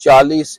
40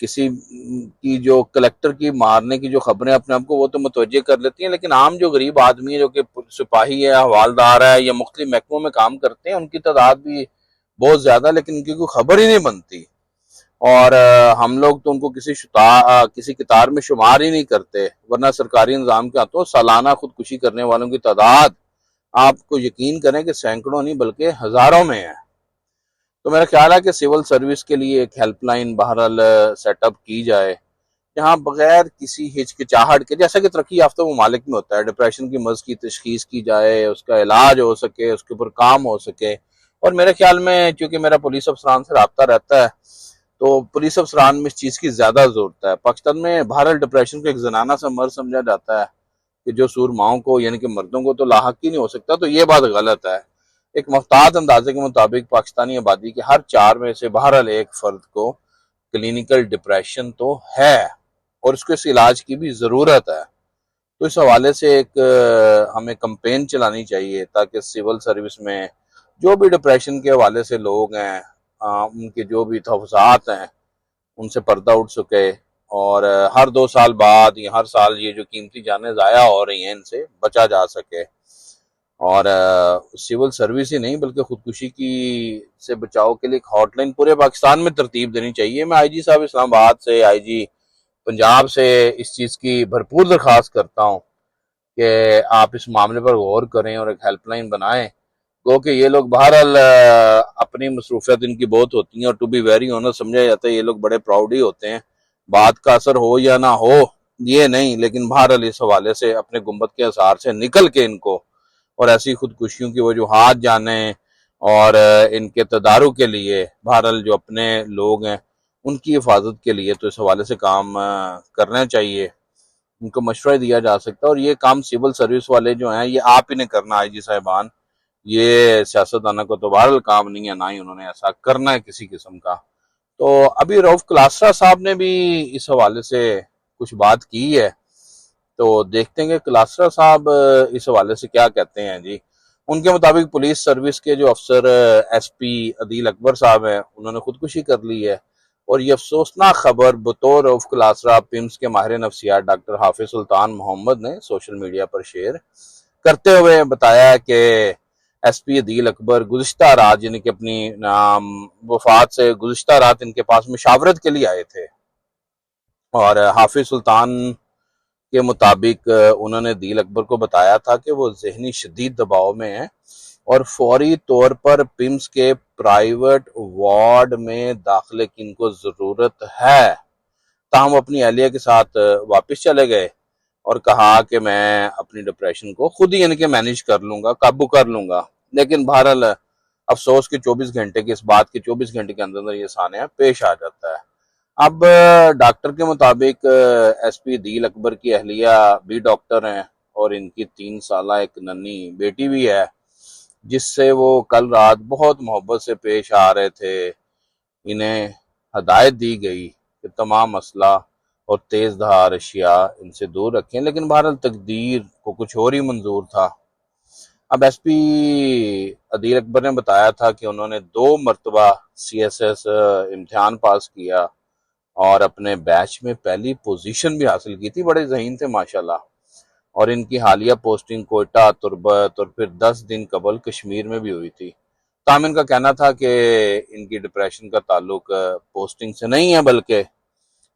کسی کی جو کلیکٹر کی مارنے کی جو خبریں اپنے آپ کو وہ تو متوجہ کر لیتی ہیں، لیکن عام جو غریب آدمی ہے جو کہ سپاہی ہے، حوالدار ہے یا مختلف محکموں میں کام کرتے ہیں، ان کی تعداد بھی بہت زیادہ، لیکن ان کی کوئی خبر ہی نہیں بنتی، اور ہم لوگ تو ان کو کسی قطار میں شمار ہی نہیں کرتے، ورنہ سرکاری نظام کے ہاتھوں سالانہ خودکشی کرنے والوں کی تعداد آپ کو یقین کریں کہ سینکڑوں نہیں بلکہ ہزاروں میں ہے۔ تو میرا خیال ہے کہ سول سروس کے لیے ایک ہیلپ لائن بہرحال سیٹ اپ کی جائے، جہاں بغیر کسی ہچکچاہٹ کے، جیسا کہ ترقی یافتہ ممالک میں ہوتا ہے، ڈپریشن کی مرض کی تشخیص کی جائے، اس کا علاج ہو سکے، اس کے اوپر کام ہو سکے۔ اور میرے خیال میں چونکہ میرا پولیس افسران سے رابطہ رہتا ہے، تو پولیس افسران میں اس چیز کی زیادہ ضرورت ہے۔ پاکستان میں بہرحال ڈپریشن کو ایک زنانہ سا مرض سمجھا جاتا ہے کہ جو سور ماؤں کو یعنی کہ مردوں کو تو لاحق ہی نہیں ہو سکتا، تو یہ بات غلط ہے۔ ایک محتاط اندازے کے مطابق پاکستانی آبادی کے ہر 4 میں سے بہرحال ایک فرد کو کلینیکل ڈپریشن تو ہے، اور اس کو اس علاج کی بھی ضرورت ہے۔ تو اس حوالے سے ایک ہمیں کمپین چلانی چاہیے تاکہ سول سروس میں جو بھی ڈپریشن کے حوالے سے لوگ ہیں، ان کے جو بھی تحفظات ہیں، ان سے پردہ اٹھ سکے، اور ہر 2 سال بعد یا ہر سال یہ جو قیمتی جانیں ضائع ہو رہی ہیں ان سے بچا جا سکے۔ اور سول سروس ہی نہیں بلکہ خودکشی کی سے بچاؤ کے لیے ایک ہاٹ لائن پورے پاکستان میں ترتیب دینی چاہیے۔ میں آئی جی صاحب اسلام آباد سے، آئی جی پنجاب سے اس چیز کی بھرپور درخواست کرتا ہوں کہ آپ اس معاملے پر غور کریں اور ایک ہیلپ لائن بنائیں، گو کہ یہ لوگ بہرحال اپنی مصروفیت ان کی بہت ہوتی ہیں، اور ٹو بی ویری آنر سمجھا جاتا ہے، یہ لوگ بڑے پراؤڈ ہی ہوتے ہیں، بات کا اثر ہو یا نہ ہو یہ نہیں، لیکن بہرحال اس حوالے سے اپنے گنبد کے اثار سے نکل کے ان کو اور ایسی خودکشیوں کی وجوہات جانیں، اور ان کے تدارک کے لیے بہرحال جو اپنے لوگ ہیں ان کی حفاظت کے لیے تو اس حوالے سے کام کرنا چاہیے، ان کو مشورہ دیا جا سکتا ہے۔ اور یہ کام سول سروس والے جو ہیں یہ آپ ہی نے کرنا، آئی جی صاحبان، یہ سیاستدانوں کو تو بہرحال کام نہیں ہے، نہ ہی انہوں نے ایسا کرنا ہے کسی قسم کا۔ تو ابھی رؤف کلاسرا صاحب نے بھی اس حوالے سے کچھ بات کی ہے، تو دیکھتے ہیں کہ کلاسرا صاحب اس حوالے سے کیا کہتے ہیں۔ جی، ان کے مطابق پولیس سروس کے جو افسر ایس پی عدیل اکبر صاحب ہیں انہوں نے خودکشی کر لی ہے، اور یہ افسوسناک خبر بطور رؤف کلاسرا پیمز کے ماہر نفسیات ڈاکٹر حافظ سلطان محمد نے سوشل میڈیا پر شیئر کرتے ہوئے بتایا کہ ایس پی عدیل اکبر گزشتہ رات یعنی کہ اپنی وفات سے گزشتہ رات ان کے پاس مشاورت کے لیے آئے تھے، اور حافظ سلطان کے مطابق انہوں نے عدیل اکبر کو بتایا تھا کہ وہ ذہنی شدید دباؤ میں ہیں اور فوری طور پر پیمز کے پرائیویٹ وارڈ میں داخلے کی ان کو ضرورت ہے۔ تاہم اپنی اہلیہ کے ساتھ واپس چلے گئے اور کہا کہ میں اپنی ڈپریشن کو خود ہی کے مینیج کر لوں گا، قابو کر لوں گا، لیکن بہرحال افسوس کے 24 گھنٹے کے اس بات کے 24 گھنٹے کے اندر یہ سانحہ پیش آ جاتا ہے۔ اب ڈاکٹر کے مطابق ایس پی عدیل اکبر کی اہلیہ بھی ڈاکٹر ہیں، اور ان کی 3 سالہ ایک ننھی بیٹی بھی ہے جس سے وہ کل رات بہت محبت سے پیش آ رہے تھے۔ انہیں ہدایت دی گئی کہ تمام اسلحہ اور تیز دھار اشیاء ان سے دور رکھیں، لیکن بہرحال تقدیر کو کچھ اور ہی منظور تھا۔ اب ایس پی عدیل اکبر نے بتایا تھا کہ انہوں نے 2 مرتبہ سی ایس ایس امتحان پاس کیا اور اپنے بیچ میں پہلی پوزیشن بھی حاصل کی تھی، بڑے ذہین تھے ماشاءاللہ، اور ان کی حالیہ پوسٹنگ کوئٹہ، تربت اور پھر 10 دن قبل کشمیر میں بھی ہوئی تھی۔ تاہم ان کا کہنا تھا کہ ان کی ڈپریشن کا تعلق پوسٹنگ سے نہیں ہے، بلکہ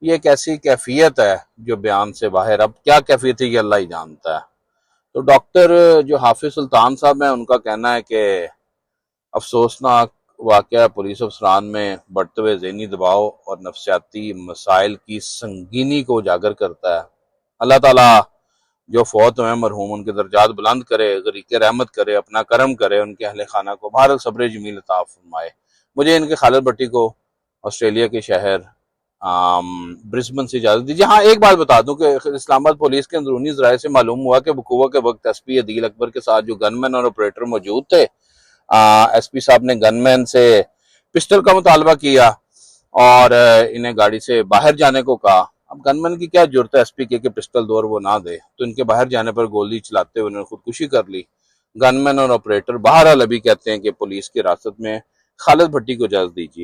یہ ایک ایسی کیفیت ہے جو بیان سے باہر، اب کیا کیفیت ہے یہ اللہ ہی جانتا ہے۔ تو ڈاکٹر جو حافظ سلطان صاحب ہیں ان کا کہنا ہے کہ افسوسناک واقعہ پولیس افسران میں بڑھتے ہوئے ذہنی دباؤ اور نفسیاتی مسائل کی سنگینی کو اجاگر کرتا ہے۔ اللہ تعالیٰ جو فوت ہوئے مرحوم ان کے درجات بلند کرے، غریق رحمت کرے، اپنا کرم کرے، ان کے اہل خانہ کو بہرحال صبر جمیل عطا فرمائے۔ مجھے ان کے خالد بٹی کو آسٹریلیا کے شہر برسبن سے اجازت دیجیے۔ ہاں ایک بات بتا دوں کہ اسلام آباد پولیس کے اندرونی ذرائع سے معلوم ہوا کہ وقوع کے وقت ایس پی عدیل اکبر کے ساتھ جو گن مین اور آپریٹر موجود تھے، ایس پی صاحب نے گن مین سے پسٹل کا مطالبہ کیا اور انہیں گاڑی سے باہر جانے کو کہا۔ اب گن مین کی کیا ضرورت ہے ایس پی کے پسٹل دو اور وہ نہ دے، تو ان کے باہر جانے پر گولی چلاتے ہوئے انہوں نے خودکشی کر لی۔ گن مین اور آپریٹر بہرحال ابھی کہتے ہیں کہ پولیس کی حراست میں۔ خالد بھٹی کو اجازت دیجیے۔